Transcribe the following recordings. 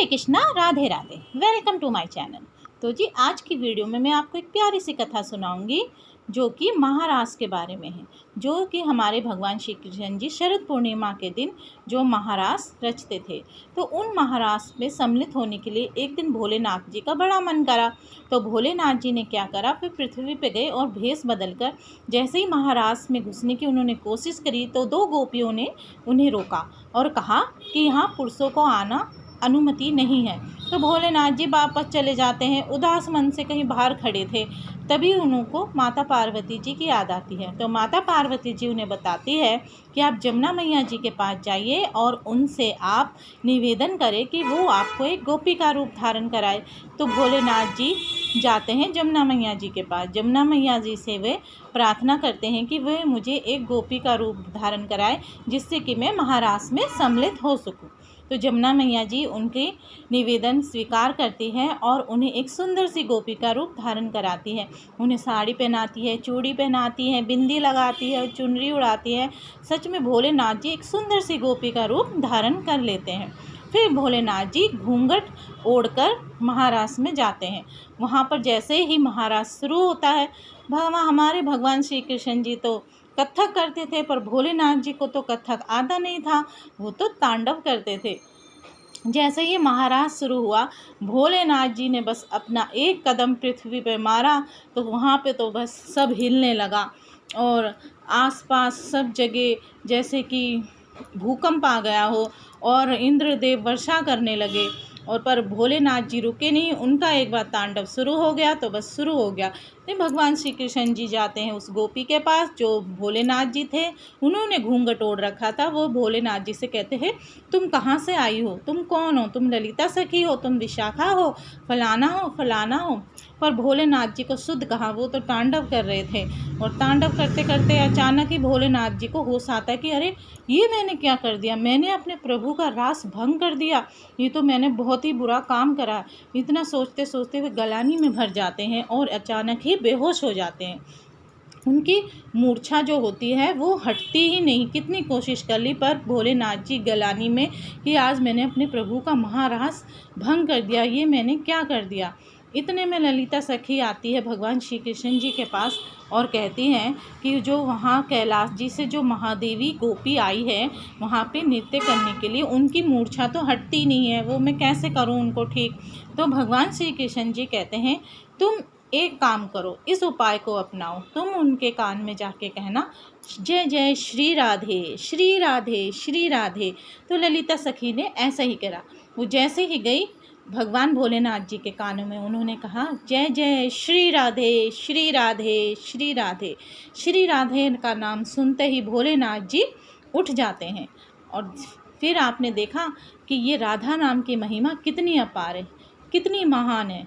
Hare Krishna, Radhe Radhe. Welcome to my channel. तो जी आज की वीडियो में मैं आपको एक प्यारी सी कथा सुनाऊंगी जो कि महारास के बारे में है। जो कि हमारे भगवान श्री कृष्ण जी शरद पूर्णिमा के दिन जो महारास रचते थे, तो उन महारास में सम्मिलित होने के लिए एक दिन भोलेनाथ जी का बड़ा मन करा। तो भोलेनाथ जी ने क्या करा, फिर पृथ्वी पे गए और भेष बदलकर जैसे ही महारास में घुसने की उन्होंने कोशिश करी तो दो गोपियों ने उन्हें रोका और कहा कि यहाँ पुरुषों को आना अनुमति नहीं है। तो भोलेनाथ जी वापस चले जाते हैं। उदास मन से कहीं बाहर खड़े थे, तभी उनको माता पार्वती जी की याद आती है। तो माता पार्वती जी उन्हें बताती है कि आप जमुना मैया जी के पास जाइए और उनसे आप निवेदन करें कि वो आपको एक गोपी का रूप धारण कराए। तो भोलेनाथ जी जाते हैं जमुना मैया जी के पास। जमुना मैया जी से वे प्रार्थना करते हैं कि वे मुझे एक गोपी का रूप धारण कराए जिससे कि मैं महारास में सम्मिलित हो सकूं। तो जमुना मैया जी उनके निवेदन स्वीकार करती है और उन्हें एक सुंदर सी गोपी का रूप धारण कराती है। उन्हें साड़ी पहनाती है, चूड़ी पहनाती है, बिंदी लगाती है, चुनरी उड़ाती है। सच में भोलेनाथ जी एक सुंदर सी गोपी का रूप धारण कर लेते हैं। फिर भोलेनाथ जी घूंघट ओढ़कर महारास में जाते हैं। वहाँ पर जैसे ही महारास शुरू होता है, हमारे भगवान श्री कृष्ण जी तो कथक करते थे, पर भोलेनाथ जी को तो कथक आता नहीं था, वो तो तांडव करते थे। जैसे ही महारास शुरू हुआ, भोलेनाथ जी ने बस अपना एक कदम पृथ्वी पे मारा तो वहाँ पे तो बस सब हिलने लगा और आसपास सब जगह जैसे कि भूकंप आ गया हो और इंद्रदेव वर्षा करने लगे। और पर भोलेनाथ जी रुके नहीं, उनका एक बार तांडव शुरू हो गया तो बस शुरू हो गया। फिर भगवान श्री कृष्ण जी जाते हैं उस गोपी के पास जो भोलेनाथ जी थे, उन्होंने घूंघट ओढ़ रखा था। वो भोलेनाथ जी से कहते हैं, तुम कहाँ से आई हो, तुम कौन हो, तुम ललिता सखी हो, तुम विशाखा हो, फलाना हो फलाना हो। पर भोलेनाथ जी को शुद्ध कहा, वो तो तांडव कर रहे थे। और तांडव करते करते अचानक ही भोलेनाथ जी को होश आता है कि अरे ये मैंने क्या कर दिया, मैंने अपने प्रभु का रास भंग कर दिया, ये तो मैंने बहुत ही बुरा काम करा। इतना सोचते सोचते वे गलानी में भर जाते हैं और अचानक ही बेहोश हो जाते हैं। उनकी मूर्छा जो होती है वो हटती ही नहीं। कितनी कोशिश कर ली पर भोलेनाथ जी गलानी में कि आज मैंने अपने प्रभु का महारास भंग कर दिया, ये मैंने क्या कर दिया। इतने में ललिता सखी आती है भगवान श्री कृष्ण जी के पास और कहती हैं कि जो वहाँ कैलाश जी से जो महादेवी गोपी आई है वहाँ पे नृत्य करने के लिए, उनकी मूर्छा तो हटती नहीं है, वो मैं कैसे करूँ उनको ठीक। तो भगवान श्री कृष्ण जी कहते हैं, तुम एक काम करो, इस उपाय को अपनाओ, तुम उनके कान में जाके कहना, जय जय श्री राधे श्री राधे श्री राधे। तो ललिता सखी ने ऐसा ही करा। वो जैसे ही गई भगवान भोलेनाथ जी के कानों में उन्होंने कहा, जय जय श्री राधे श्री राधे श्री राधे। श्री राधे का नाम सुनते ही भोलेनाथ जी उठ जाते हैं। और फिर आपने देखा कि ये राधा नाम की महिमा कितनी अपार है, कितनी महान है।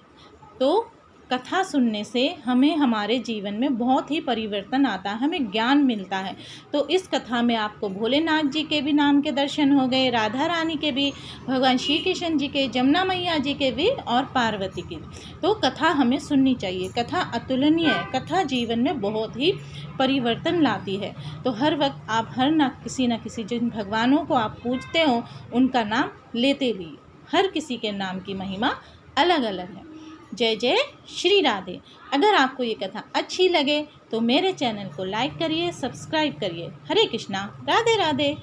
तो कथा सुनने से हमें हमारे जीवन में बहुत ही परिवर्तन आता है, हमें ज्ञान मिलता है। तो इस कथा में आपको भोलेनाथ जी के भी नाम के दर्शन हो गए, राधा रानी के भी, भगवान श्री कृष्ण जी के, जमुना मैया जी के भी और पार्वती के। तो कथा हमें सुननी चाहिए, कथा अतुलनीय है, कथा जीवन में बहुत ही परिवर्तन लाती है। तो हर वक्त आप न किसी जिन भगवानों को आप पूजते हो उनका नाम लेते भी, हर किसी के नाम की महिमा अलग अलग है। जय जय श्री राधे। अगर आपको ये कथा अच्छी लगे तो मेरे चैनल को लाइक करिए, सब्सक्राइब करिए। हरे कृष्णा, राधे राधे।